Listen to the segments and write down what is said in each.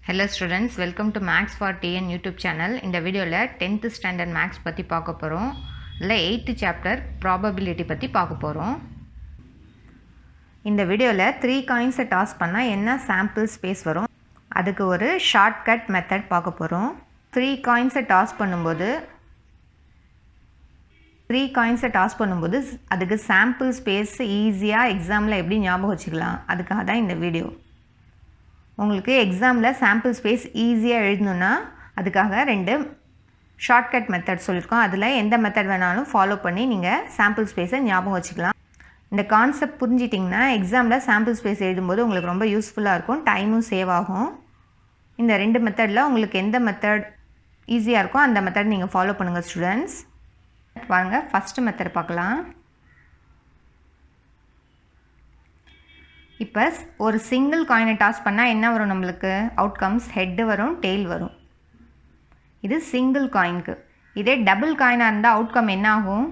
Hello students, welcome to Max for TN YouTube channel. இந்த வீடியோல 10th standard Max பத்தி பார்க்க போறோம். இல்ல 8th chapter probability பத்தி பார்க்க போறோம். இந்த வீடியோல 3 coins டாஸ் பண்ணா என்ன sample space வரும்? அதுக்கு ஒரு shortcut method பார்க்க போறோம். 3 coins டாஸ் பண்ணும்போது அதுக்கு sample space ஈஸியா எக்ஸாம்ல எப்படி ஞாபகம் வச்சுக்கலாம்? அதுக்காக தான் இந்த வீடியோ. உங்களுக்கு எக்ஸாமில் சாம்பிள் ஸ்பேஸ் ஈஸியாக எழுதணுன்னா அதுக்காக 2 ஷார்ட்கட் மெத்தட் சொல்லியிருக்கோம். அதில் எந்த மெத்தட் வேணாலும் ஃபாலோ பண்ணி நீங்கள் சாம்பிள் ஸ்பேஸை ஞாபகம் வச்சுக்கலாம். இந்த கான்செப்ட் புரிஞ்சிட்டிங்கன்னா எக்ஸாமில் சாம்பிள் ஸ்பேஸ் எழுதும்போது உங்களுக்கு ரொம்ப யூஸ்ஃபுல்லாக இருக்கும், டைமும் சேவ் ஆகும். இந்த 2 மெத்தடில் உங்களுக்கு எந்த மெத்தட் ஈஸியாக இருக்கோ அந்த மெத்தட் நீங்கள் ஃபாலோ பண்ணுங்கள் ஸ்டூடெண்ட்ஸ். வாங்க ஃபஸ்ட்டு மெத்தட் பார்க்கலாம். இப்போ ஒரு சிங்கிள் காயினை டாஸ் பண்ணால் என்ன வரும்? நம்மளுக்கு அவுட்கம்ஸ் ஹெட்டு வரும், டெய்ல் வரும். இது சிங்கிள் காயினுக்கு. இதே டபுள் காயினாக இருந்தால் அவுட்கம் என்ன ஆகும்?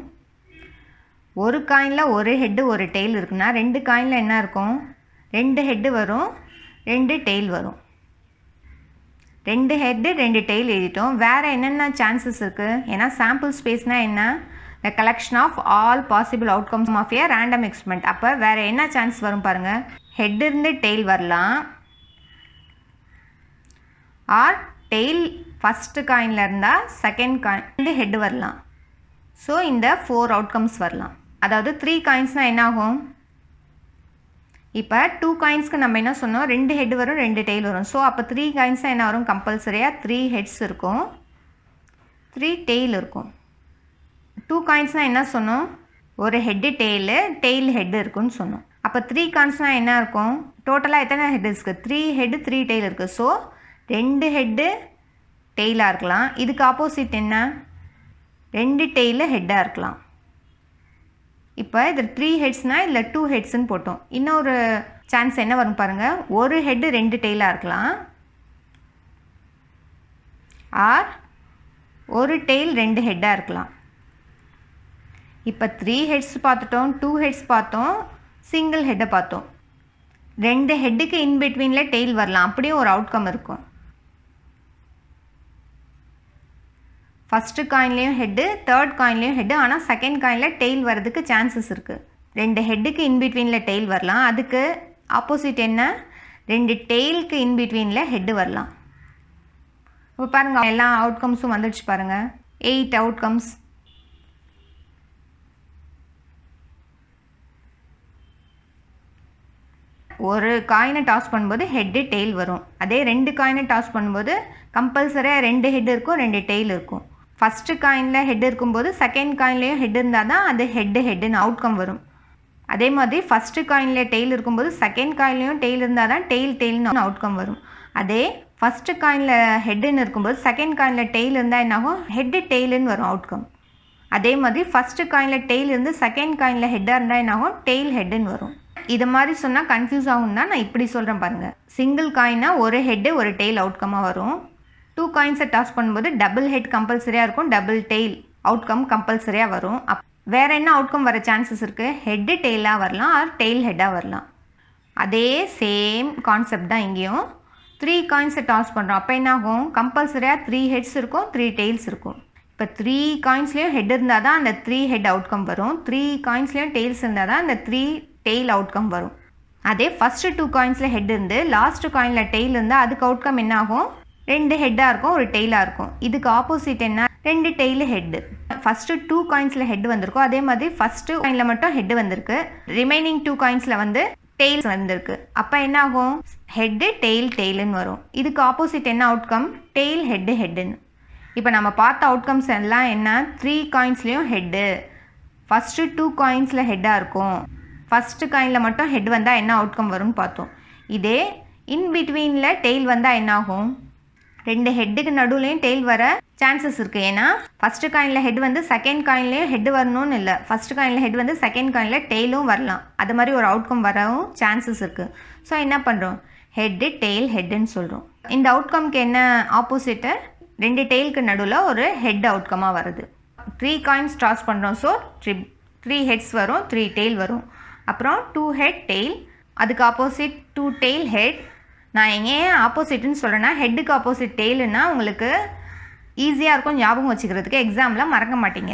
ஒரு காயினில் ஒரு ஹெட்டு ஒரு டெய்ல் இருக்குன்னா 2 காயினில் என்ன இருக்கும்? 2 ஹெட்டு வரும், 2 டெய்ல் வரும். 2 ஹெட்டு 2 டெய்ல் எழுதிட்டோம். வேறு என்னென்ன சான்சஸ் இருக்குது? ஏன்னா சாம்பிள் ஸ்பேஸ்னால் என்ன? the collection of all possible outcomes of a random experiment. அப்போ வேறு என்ன சான்ஸ் வரும் பாருங்கள். ஹெட் இருந்து டெய்ல் வரலாம், ஆர் டெய்ல் ஃபஸ்ட்டு காயினில் இருந்தால் செகண்ட் காயின் ஹெட் வரலாம். ஸோ இந்த 4 அவுட்கம்ஸ் வரலாம். அதாவது 3 காயின்ஸ்னால் என்ன ஆகும்? இப்போ 2 காயின்ஸ்க்கு நம்ம என்ன சொன்னோம்? 2 ஹெட் வரும், 2 டெய்ல் வரும். ஸோ அப்போ 3 காயின்ஸ்னால் என்ன வரும்? கம்பல்சரியாக 3 ஹெட்ஸ் இருக்கும், 3 டெய்ல் இருக்கும். 2 காயின்ஸ்னால் என்ன சொன்னோம்? ஒரு ஹெட்டு டெய்லு, டெய்ல் ஹெட்டு இருக்குன்னு சொன்னோம். அப்போ 3 காயின்ஸ்னால் என்ன இருக்கும்? டோட்டலாக எத்தனை ஹெட் இருக்குது? 3 ஹெட்டு 3 டெய்ல் இருக்குது. ஸோ 2 ஹெட்டு டெய்லாக இருக்கலாம். இதுக்கு ஆப்போசிட் என்ன? 2 டெய்லு ஹெட்டாக இருக்கலாம். இப்போ இது 3 ஹெட்ஸ்னால் இல்லை 2 ஹெட்ஸ்ன்னு போட்டோம். இன்னொரு சான்ஸ் என்ன வரும் பாருங்கள். ஒரு ஹெட்டு 2 டெய்லாக இருக்கலாம், ஆர் ஒரு டெய்ல் 2 ஹெட்டாக இருக்கலாம். இப்போ 3 ஹெட்ஸ் பார்த்துட்டோம், 2 ஹெட்ஸ் பார்த்தோம், சிங்கிள் ஹெட்டை பார்த்தோம். 2 ஹெட்டுக்கு இன்பிட்வீனில் டெய்ல் வரலாம், அப்படியும் ஒரு அவுட்கம் இருக்கும். ஃபஸ்ட்டு காயின்லேயும் ஹெட்டு, தேர்ட் காயின்லேயும் ஹெட்டு, ஆனால் செகண்ட் காயினில் டெய்ல் வர்றதுக்கு சான்சஸ் இருக்குது. 2 ஹெட்டுக்கு இன்பிட்வீனில் டெய்ல் வரலாம். அதுக்கு ஆப்போசிட் என்ன? 2 டெய்லுக்கு இன்பிட்வீனில் ஹெட்டு வரலாம். இப்போ பாருங்கள், எல்லா அவுட்கம்ஸும் வந்துடுச்சு பாருங்கள். 8 அவுட்கம்ஸ். ஒரு காயினை டாஸ் பண்ணும்போது ஹெட்டு டெய்ல் வரும். அதே 2 காயினை டாஸ் பண்ணும்போது கம்பல்சரியாக 2 ஹெட் இருக்கும், 2 டெய்ல் இருக்கும். ஃபஸ்ட்டு காயினில் ஹெட் இருக்கும்போது செகண்ட் காயின்லேயும் ஹெட் இருந்தால் தான் அது ஹெட்டுன்னு அவுட்கம் வரும். அதே மாதிரி ஃபஸ்ட்டு காயினில் டெய்ல் இருக்கும்போது செகண்ட் காயின்லேயும் டெய்ல் இருந்தால் தான் டெய்ல்னு அவுட்கம் வரும். அதே ஃபஸ்ட்டு காயினில் ஹெட்டுன்னு இருக்கும்போது செகண்ட் காயினில் டெய்ல் இருந்தால் என்னாகும்? ஹெட்டு டெய்லுன்னு வரும் அவுட்கம். அதே மாதிரி ஃபஸ்ட்டு காயினில் டெய்ல் இருந்து செகண்ட் காயினில் ஹெட்டாக இருந்தால் என்னாகும்? டெய்ல் ஹெட்டுன்னு வரும். இது மாதிரி சொன்னால் கன்ஃபியூஸ் ஆகும் தான் நான் இப்படி சொல்கிறேன் பாருங்கள். சிங்கிள் காயினாக ஒரு ஹெட்டு ஒரு டெய்ல் அவுட்கமாக வரும். 2 காயின்ஸை டாஸ் பண்ணும்போது டபுள் ஹெட் கம்பல்சரியாக இருக்கும், டபுள் டெய்ல் அவுட்கம் கம்பல்சரியாக வரும். வேறு என்ன அவுட்கம் வர சான்சஸ் இருக்குது? ஹெட்டு டெய்லாக வரலாம், ஆர் டெய்ல் ஹெட்டாக வரலாம். அதே சேம் கான்செப்ட் தான் இங்கேயும். 3 காயின்ஸை டாஸ் பண்ணுறோம். அப்போ என்ன ஆகும்? கம்பல்சரியாக 3 ஹெட்ஸ் இருக்கும், 3 டெய்ல்ஸ் இருக்கும். இப்போ 3 காயின்ஸ்லேயும் ஹெட் இருந்தால் தான் அந்த 3 ஹெட் அவுட்கம் வரும். 3 காயின்ஸ்லேயும் டெய்ல்ஸ் இருந்தால் தான் அந்த 3 டெய்ல் அவுட்கம் வரும். அதே ஃபஸ்ட்டு 2 காயின்ஸில் ஹெட் இருந்து லாஸ்ட்டு காயினில் டெய்ல் இருந்தால் அதுக்கு அவுட்கம் என்ன ஆகும்? 2 ஹெட்டாக இருக்கும், ஒரு டெய்லாக இருக்கும். இதுக்கு ஆப்போசிட் என்ன? 2 டெய்லு ஹெட்டு. ஃபஸ்ட்டு 2 காயின்ஸில் ஹெட் வந்திருக்கும், அதே மாதிரி ஃபஸ்ட்டு காயினில் மட்டும் ஹெட் வந்திருக்கு, ரிமைனிங் 2 காயின்ஸில் வந்து டெய்ல்ஸ் வந்திருக்கு. அப்போ என்ன ஆகும்? ஹெட்டு டெய்லுன்னு வரும். இதுக்கு ஆப்போசிட் என்ன அவுட்கம்? டெய்ல் ஹெட்டுன்னு. இப்போ நம்ம பார்த்த அவுட்கம்ஸ் எல்லாம் என்ன? 3 காயின்ஸ்லேயும் ஹெட்டு, ஃபஸ்ட்டு 2 காயின்ஸில் ஹெட்டாக இருக்கும், ஃபஸ்ட்டு காயினில் மட்டும் ஹெட் வந்தால் என்ன அவுட்கம் வரும்னு பார்த்தோம். இதே இன்பிட்வீனில் டெய்ல் வந்தால் என்ன ஆகும்? 2 ஹெட்டுக்கு நடுவுலையும் டெய்ல் வர சான்சஸ் இருக்குது. ஏன்னா ஃபஸ்ட்டு காயினில் ஹெட் வந்து செகண்ட் காயின்லேயும் ஹெட் வரணும்னு இல்லை, ஃபஸ்ட்டு காயினில் ஹெட் வந்து செகண்ட் காயினில் டெய்லும் வரலாம். அது மாதிரி ஒரு அவுட்கம் வரவும் சான்சஸ் இருக்குது. ஸோ என்ன பண்ணுறோம்? ஹெட்டு டெய்ல் ஹெட்டுன்னு சொல்கிறோம். இந்த அவுட்கம்க்கு என்ன ஆப்போசிட்டு? 2 டெய்லுக்கு நடுவில் ஒரு ஹெட் அவுட்கமாக வருது. 3 காயின்ஸ் டாஸ் பண்ணுறோம். ஸோ 3 ஹெட்ஸ் வரும், 3 டெய்ல் வரும். அப்புறம் 2 ஹெட் டெய்ல், அதுக்கு ஆப்போசிட் 2 டெய்ல் ஹெட், நான் எங்கே ஆப்போசிட்னு சொல்கிறேன்னா ஹெட்டுக்கு ஆப்போசிட் டெய்லுன்னா உங்களுக்கு ஈஸியாக இருக்கும் ஞாபகம் வச்சுக்கிறதுக்கு, எக்ஸாமில் மறக்க மாட்டீங்க.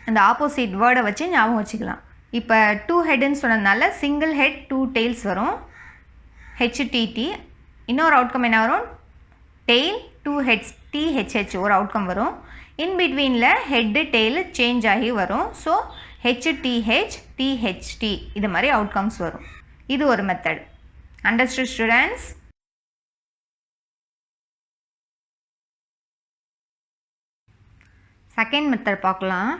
அந்த ஆப்போசிட் வேர்டை வச்சு ஞாபகம் வச்சுக்கலாம். இப்போ 2 ஹெட்டுன்னு சொன்னதுனால சிங்கிள் ஹெட் 2 டெய்ல்ஸ் வரும், ஹெச்டிடி. இன்னொரு அவுட்கம் என்ன வரும், டெய்ல் 2 ஹெட்ஸ், டிஹெச்ஹெச் ஒரு அவுட்கம் வரும். இன்பிட்வீனில் ஹெட்டு டெய்லு சேஞ்ச் ஆகி வரும். ஸோ ஹெச்டிஹெச் டிஹெச்டி இது மாதிரி அவுட்கம்ஸ் வரும். இது ஒரு method. Understood students? Second method பார்க்கலாம்.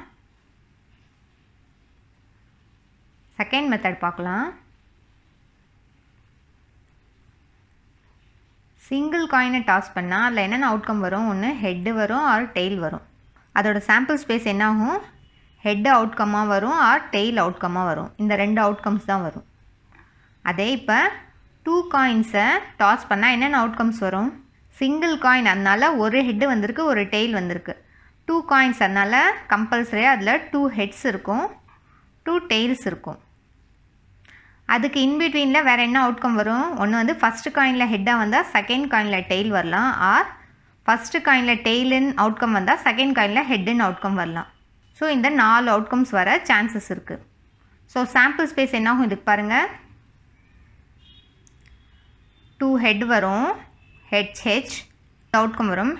சிங்கிள் காயினை டாஸ் பண்ணால் அதில் என்னென்ன அவுட்கம் வரும், ஒன்று ஹெட்டு வரும் ஆர் டெய்ல் வரும். அதோட சாம்பிள் ஸ்பேஸ் என்ன ஆகும், ஹெட்டு அவுட்கமாக வரும் ஆர் டெய்ல் அவுட்கமாக வரும். இந்த 2 அவுட்கம்ஸ் தான் வரும். அதே இப்போ 2 காயின்ஸை டாஸ் பண்ணால் என்னென்ன அவுட்கம்ஸ் வரும், சிங்கிள் காயின் அதனால் ஒரு ஹெட்டு வந்திருக்கு, ஒரு டெய்ல் வந்திருக்கு. 2 காயின்ஸ் அதனால் கம்பல்சரியாக அதில் 2 ஹெட்ஸ் இருக்கும், 2 டெய்ல்ஸ் இருக்கும். அதுக்கு இன்பிட்வீனில் வேறு என்ன அவுட்கம் வரும், ஒன்று வந்து ஃபஸ்ட்டு காயினில் ஹெட்டாக வந்தால் செகண்ட் காயினில் டெய்ல் வரலாம், ஆர் ஃபஸ்ட்டு காயினில் டெய்லின் அவுட்கம் வந்தால் செகண்ட் காயினில் ஹெட்டுன்னு அவுட்கம் வரலாம். ஸோ இந்த 4 அவுட்கம்ஸ் வர சான்சஸ் இருக்குது. ஸோ சாம்பிள் ஸ்பேஸ் என்னாகும் இதுக்கு பாருங்கள், 2 ஹெட் வரும், ஹெச் அவுட்கம் வரும்,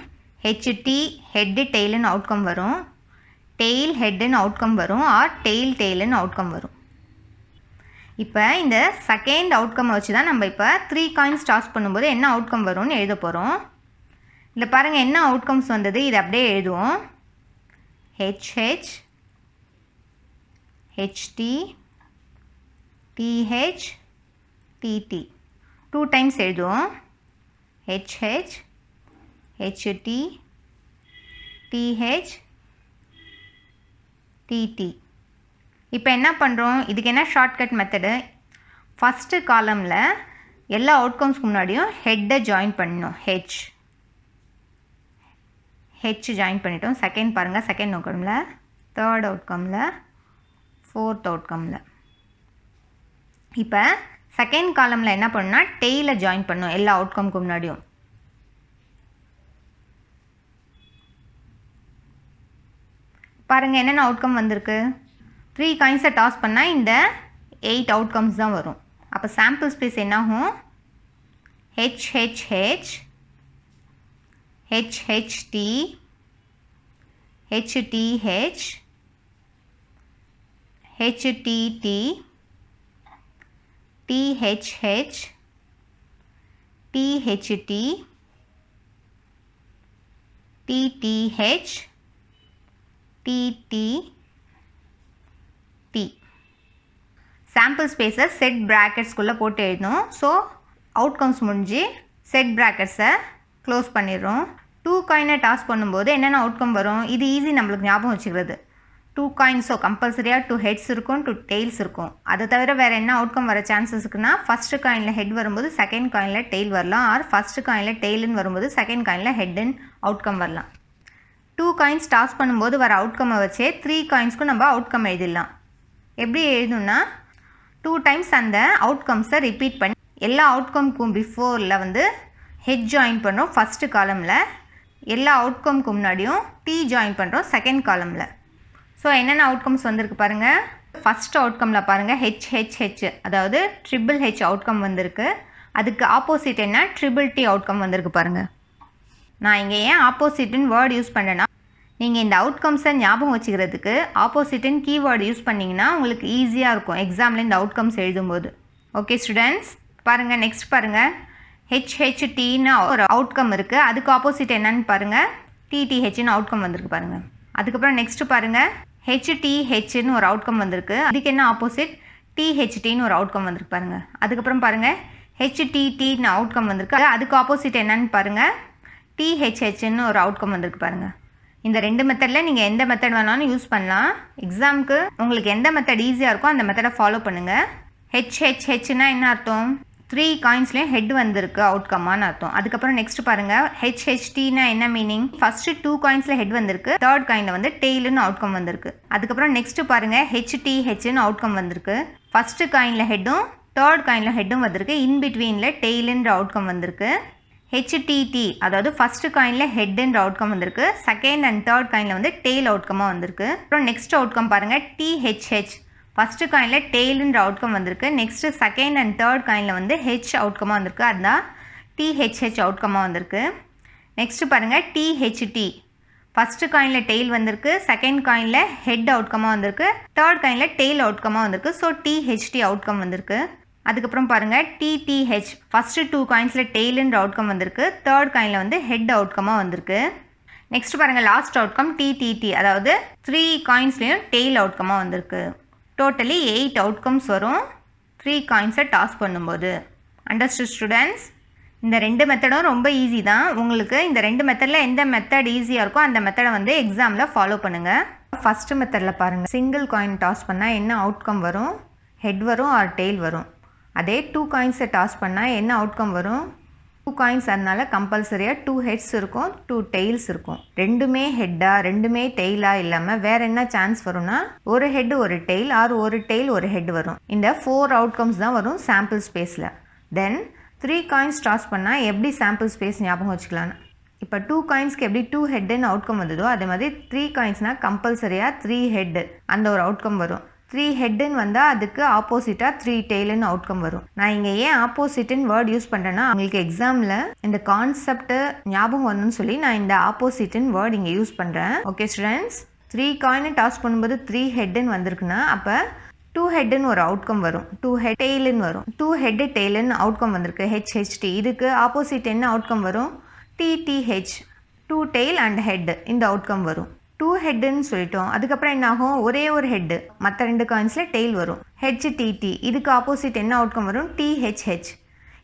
ஹெச்டி ஹெட்டு டெய்லுன்னு அவுட்கம் வரும், டெய்ல் ஹெட்டுன்னு அவுட்கம் வரும், ஆர் டெய்லுன்னு அவுட்கம் வரும். இப்போ இந்த செகண்ட் அவுட்கம் வச்சு தான் நம்ம இப்போ 3 காயின்ஸ் டாஸ் பண்ணும்போது என்ன அவுட்கம் வரும்னு எழுத போகிறோம். இதில் பாருங்கள் என்ன அவுட்கம்ஸ் வந்தது, இது அப்படியே எழுதுவோம். HH HT TH TT 2 times எழுதுவோம். HH HT TH TT. இப்போ என்ன பண்ணுறோம், இதுக்கு என்ன ஷார்ட்கட் மெத்தடு, ஃபஸ்ட்டு காலமில் எல்லா அவுட்கம்ஸ்க்கு முன்னாடியும் ஹெட்டை ஜாயின் பண்ணணும். ஹெச் ஜாயின் பண்ணிட்டோம். செகண்ட் பாருங்கள், செகண்ட் அவுட்கமில், தேர்ட் அவுட்கமில், ஃபோர்த் அவுட்கமில். இப்போ செகண்ட் காலமில் என்ன பண்ணணும்னா டெய்லை ஜாயின் பண்ணணும் எல்லா அவுட்கம்க்கு முன்னாடியும். பாருங்கள் என்னென்ன அவுட்கம் வந்திருக்கு, 3 காயின்ஸை டாஸ் பண்ணால் இந்த 8 அவுட்கம்ஸ் தான் வரும். அப்போ சாம்பிள் ஸ்பேஸ் என்னாகும், HHH HHT HTH HTT THH THT TTH TT T. Sample ஸ்பேஸை செட் ப்ராக்கெட்ஸ்குள்ளே போட்டு எழுதணும். ஸோ அவுட்கம்ஸ் முடிஞ்சு செட் ப்ராக்கெட்ஸை க்ளோஸ் பண்ணிடுறோம். 2 காயினை டாஸ் பண்ணும்போது என்னென்ன அவுட்கம் வரும், இது ஈஸி நம்மளுக்கு ஞாபகம் வச்சுக்கிறது. 2 காயின்ஸ், ஸோ கம்பல்சரியாக 2 ஹெட்ஸ் இருக்கும், 2 டெய்ல்ஸ் இருக்கும். அதை தவிர வேறு என்ன அவுட்கம் வர சான்சஸ் இருக்குன்னா, ஃபஸ்ட்டு காயினில் ஹெட் வரும்போது செகண்ட் காயினில் டெய்ல் வரலாம், ஆர் ஃபஸ்ட்டு காயினில் டெய்லுன்னு வரும்போது செகண்ட் காயினில் ஹெட்டுன்னு அவுட்கம் வரலாம். 2 காயின்ஸ் டாஸ் பண்ணும்போது வர அவுட்கம்மை வச்சே 3 காயின்ஸ்க்கும் நம்ம அவுட்கம் எழுதிடலாம். எப்படி எழுதணும்னா 2 டைம்ஸ் அந்த அவுட்கம்ஸை ரிப்பீட் பண்ணி எல்லா அவுட்கம்க்கும் பிஃபோரில் வந்து ஹெட் ஜாயின் பண்ணுறோம் ஃபஸ்ட்டு காலமில், எல்லா அவுட்கம்க்கு முன்னாடியும் டி ஜாயின் பண்ணுறோம் செகண்ட் காலமில். ஸோ என்னென்ன அவுட்கம்ஸ் வந்திருக்கு பாருங்கள். ஃபஸ்ட் அவுட்கமில் பாருங்கள் ஹெச்ஹெச்ஹெச், அதாவது ட்ரிபிள் ஹெச் அவுட்கம் வந்திருக்கு. அதுக்கு ஆப்போசிட் என்ன, ட்ரிபிள் டி அவுட்கம் வந்திருக்கு பாருங்கள். நான் இங்கே ஏன் ஆப்போசிட்டுன்னு வேர்டு யூஸ் பண்ணுறேன்னா, நீங்கள் இந்த அவுட்கம்ஸை ஞாபகம் வச்சுக்கிறதுக்கு ஆப்போசிட்டுன்னு கீவேர்டு யூஸ் பண்ணிங்கன்னா உங்களுக்கு ஈஸியாக இருக்கும் எக்ஸாமில் இந்த அவுட்கம்ஸ் எழுதும்போது. ஓகே ஸ்டூடெண்ட்ஸ், பாருங்கள் நெக்ஸ்ட் பாருங்கள், ஹெச்ஹெச்டின்னு ஒரு அவுட்கம் இருக்குது. அதுக்கு ஆப்போசிட் என்னன்னு பாருங்கள், டிடிஹெச்னு அவுட்கம் வந்திருக்கு பாருங்கள். அதுக்கப்புறம் நெக்ஸ்ட்டு பாருங்கள், ஹெச்டிஹெச்னு ஒரு அவுட்கம் வந்திருக்கு. அதுக்கு என்ன ஆப்போசிட், டிஹெச்டின்னு ஒரு அவுட்கம் வந்திருக்கு பாருங்கள். அதுக்கப்புறம் பாருங்கள் ஹெச்டிடின்னு அவுட்கம் வந்திருக்கு. அதுக்கு ஆப்போசிட் என்னன்னு பாருங்கள், டிஹெச்ஹெச்னு ஒரு அவுட்கம் வந்திருக்கு பாருங்கள். இந்த 2 மெத்தடில் நீங்கள் எந்த மெத்தட் வேணாலும் யூஸ் பண்ணலாம். எக்ஸாமுக்கு உங்களுக்கு எந்த மெத்தட் ஈஸியாக இருக்கோ அந்த மெத்தடை ஃபாலோ பண்ணுங்கள். ஹெச்ஹெச்ஹெச்னா என்ன அர்த்தம், 3 காயின்ஸ்லேயும் ஹெட் வந்திருக்கு அவுட்கம்மான்னு அர்த்தம். அதுக்கப்புறம் நெக்ஸ்ட் பாருங்கள், ஹெச்ஹெச்டினா என்ன மீனிங், ஃபஸ்ட்டு 2 காயின்ஸில் ஹெட் வந்திருக்கு, தேர்ட் காயினில் வந்து டெய்லுன்னு அவுட்கம் வந்திருக்கு. அதுக்கப்புறம் நெக்ஸ்ட்டு பாருங்கள் ஹெச்டிஹெச்னு அவுட்கம் வந்திருக்கு. ஃபஸ்ட்டு காயினில் ஹெட்டும் தேர்ட் காயினில் ஹெட்டும் வந்திருக்கு, இன்பிட்வீனில் டெய்லுன்ற அவுட்கம் வந்திருக்கு. HTT அதாவது ஃபஸ்ட்டு காயினில் ஹெட்டுன்ற அவுட்கம் வந்திருக்கு, செகண்ட் அண்ட் தேர்ட் காயினில் வந்து டெய்ல் அவுட்கமாக வந்திருக்கு. அப்புறம் நெக்ஸ்ட் அவுட்கம் பாருங்கள், THH ஃபஸ்ட்டு காயினில் டெய்லுன்ற அவுட்கம் வந்திருக்கு, நெக்ஸ்ட்டு செகண்ட் அண்ட் தேர்ட் காயினில் வந்து ஹெச் அவுட்கமாக வந்திருக்கு, அதுதான் THH அவுட்கமாக வந்திருக்கு. நெக்ஸ்ட்டு பாருங்கள் THT ஃபஸ்ட்டு காயினில் டெய்ல் வந்திருக்கு, செகண்ட் காயினில் ஹெட் அவுட்கமாக வந்திருக்கு, தேர்ட் காயினில் டெய்ல் அவுட்கமாக வந்திருக்கு, ஸோ THT அவுட்கம் வந்திருக்கு. அதுக்கப்புறம் பாருங்கள் TTH ஃபஸ்ட்டு 2 காயின்ஸில் டெய்லுன்ற அவுட்கம் வந்திருக்கு, தேர்ட் காயினில் வந்து ஹெட் அவுட்கமாக வந்திருக்கு. நெக்ஸ்ட் பாருங்கள் லாஸ்ட் அவுட்கம் TTT அதாவது 3 காயின்ஸ்லேயும் டெய்ல் அவுட்கமாக வந்திருக்கு. டோட்டலி 8 அவுட்கம்ஸ் வரும் 3 காயின்ஸை டாஸ் பண்ணும்போது. Understood students? இந்த 2 மெத்தடும் ரொம்ப ஈஸி தான். உங்களுக்கு இந்த 2 மெத்தடில் எந்த மெத்தட் ஈஸியாக இருக்கோ அந்த மெத்தடை வந்து எக்ஸாமில் ஃபாலோ பண்ணுங்கள். ஃபஸ்ட்டு மெத்தடில் பாருங்கள், சிங்கிள் காயின் டாஸ் பண்ணால் என்ன அவுட்கம் வரும்? ஹெட் வரும் ஆர் டெய்ல் வரும். அதே 2 காயின்ஸை டாஸ் பண்ணால் என்ன அவுட்கம் வரும்? 2 காயின்ஸ் அதனால கம்பல்சரியாக 2 ஹெட்ஸ் இருக்கும், 2 டெய்ல்ஸ் இருக்கும். ரெண்டுமே ஹெட்டாக ரெண்டுமே டெய்லாக இல்லாமல் வேறு என்ன சான்ஸ் வரும்னா ஒரு ஹெட் ஒரு டெய்ல் ஆர் ஒரு டெய்ல் ஒரு ஹெட் வரும். இந்த 4 அவுட்கம்ஸ் தான் வரும் சாம்பிள் ஸ்பேஸில். தென் 3 காயின்ஸ் டாஸ் பண்ணால் எப்படி சாம்பிள் ஸ்பேஸ் ஞாபகம் வச்சுக்கலான்னு, இப்போ 2 காயின்ஸ்க்கு எப்படி 2 ஹெட்டுன்னு அவுட்கம் வந்ததோ அதே மாதிரி 3 காயின்ஸ்னால் கம்பல்சரியாக 3 ஹெட்டு அந்த ஒரு அவுட்கம் வரும். 3 ஹெட்டுன்னு வந்தால் அதுக்கு ஆப்போசிட்டாக 3 டெய்லுன்னு அவுட்கம் வரும். நான் இங்கே ஏன் ஆப்போசிட்டுன்னு வேர்ட் யூஸ் பண்ணுறேன்னா உங்களுக்கு எக்ஸாமில் இந்த கான்செப்ட்டு ஞாபகம் வரணும்னு சொல்லி நான் இந்த ஆப்போசிட்டுன்னு வேர்ட் இங்கே யூஸ் பண்ணுறேன். Okay students? 3 காயினை டாஸ் பண்ணும்போது 3 ஹெட்டுன்னு வந்திருக்குன்னா அப்போ 2 ஹெட்டுன்னு ஒரு அவுட்கம் வரும், 2 ஹெட் டெய்லுன்னு வரும். 2 ஹெட்டு டெய்லுன்னு அவுட்கம் வந்திருக்கு HHT. இதுக்கு ஆப்போசிட் என்ன அவுட்கம் வரும்? TTH 2 டெய்ல் அண்ட் ஹெட் இந்த அவுட்கம் வரும். 2 ஹெட்டுன்னு சொல்லிட்டோம், அதுக்கப்புறம் என்ன ஆகும்? ஒரே ஒரு ஹெட்டு, மற்ற 2 காயின்ஸில் டெய்ல் வரும். HTT இதுக்கு ஆப்போசிட் என்ன அவுட்கம் வரும்? THH.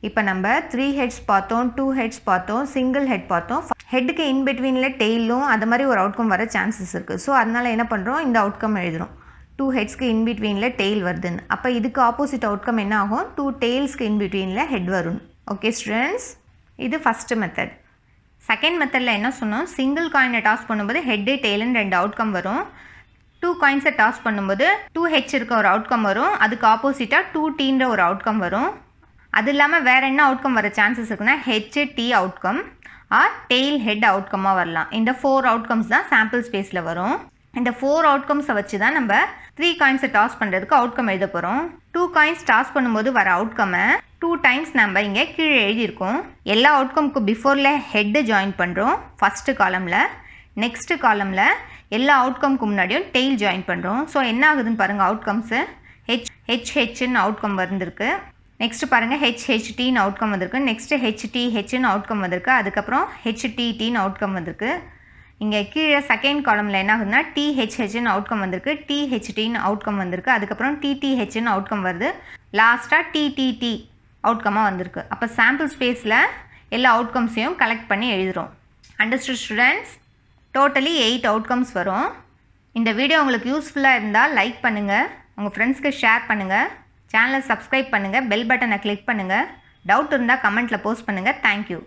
இப்போ நம்ம 3 ஹெட்ஸ் பார்த்தோம், 2 ஹெட்ஸ் பார்த்தோம், சிங்கிள் ஹெட் பார்த்தோம். ஹெட்டுக்கு இன்பிட்வீனில் டெய்லும் அது மாதிரி ஒரு அவுட்கம் வர சான்சஸ் இருக்குது. ஸோ அதனால் என்ன பண்ணுறோம்? இந்த அவுட்கம் எழுதுகிறோம். 2 ஹெட்ஸ்க்கு இன்பிட்வீனில் டெய்ல் வருதுன்னு. அப்போ இதுக்கு ஆப்போசிட் அவுட்கம் என்ன ஆகும்? 2 டெய்ல்ஸ்க்கு இன்பிட்வீனில் ஹெட் வரும். Okay students? இது ஃபஸ்ட்டு மெத்தட். செகண்ட் மெத்தடில் என்ன சொன்னோம்? சிங்கிள் காயினை டாஸ் பண்ணும்போது ஹெட்டு டெய்லுன்னு 2 அவுட்கம் வரும். 2 காயின்ஸை டாஸ் பண்ணும்போது 2H இருக்க ஒரு அவுட்கம் வரும், அதுக்கு ஆப்போசிட்டாக 2Tன்ற ஒரு அவுட்கம் வரும். அது இல்லாமல் வேறு என்ன அவுட்கம் வர சான்சஸ் இருக்குன்னா HT outcome or tail head அவுட்கமாக வரலாம். இந்த 4 அவுட்கம்ஸ் தான் சாம்பிள் ஸ்பேஸில் வரும். இந்த 4 அவுட்கம்ஸை வச்சு தான் நம்ம 3 காயின்ஸை டாஸ் பண்ணுறதுக்கு அவுட்கம் எழுத போகிறோம். 2 காயின்ஸ் டாஸ் பண்ணும்போது வர அவுட்கம்மை 2 டைம்ஸ் நம்ம இங்கே கீழே எழுதியிருக்கோம். எல்லா அவுட்கம்க்கு பிஃபோரில் ஹெட்டு ஜாயின் பண்ணுறோம் ஃபஸ்ட்டு காலமில், நெக்ஸ்ட்டு காலமில் எல்லா அவுட்கம்க்கு முன்னாடியும் டெய்ல் ஜாயின் பண்ணுறோம். ஸோ என்ன ஆகுதுன்னு பாருங்கள், அவுட்கம்ஸு HHன்னு அவுட்கம் வந்திருக்கு. நெக்ஸ்ட்டு பாருங்கள் HHTன்னு அவுட்கம் வந்திருக்கு. நெக்ஸ்ட்டு HTHன்னு அவுட்கம் வந்திருக்கு. அதுக்கப்புறம் HTTன்னு அவுட்கம் வந்திருக்கு. இங்கே கீழே செகண்ட் காலமில் என்ன ஆகுதுன்னா THHன்னு அவுட்கம் வந்திருக்கு, THTன்னு அவுட்கம் வந்திருக்கு, அதுக்கப்புறம் TTHன்னு அவுட்கம் வருது, லாஸ்ட்டாக TTT அவுட்கமாக வந்திருக்கு. அப்போ சாம்பிள் ஸ்பேஸில் எல்லா அவுட்கம்ஸையும் கலெக்ட் பண்ணி எழுதுகிறோம். Understood students? டோட்டலி 8 அவுட்கம்ஸ் வரும். இந்த வீடியோ உங்களுக்கு யூஸ்ஃபுல்லாக இருந்தால் லைக் பண்ணுங்கள், உங்கள் ஃப்ரெண்ட்ஸ்க்கு ஷேர் பண்ணுங்கள், சேனலை சப்ஸ்கிரைப் பண்ணுங்கள், பெல் பட்டனை கிளிக் பண்ணுங்கள். டவுட் இருந்தால் கமெண்ட்டில் போஸ்ட் பண்ணுங்கள். தேங்க்யூ.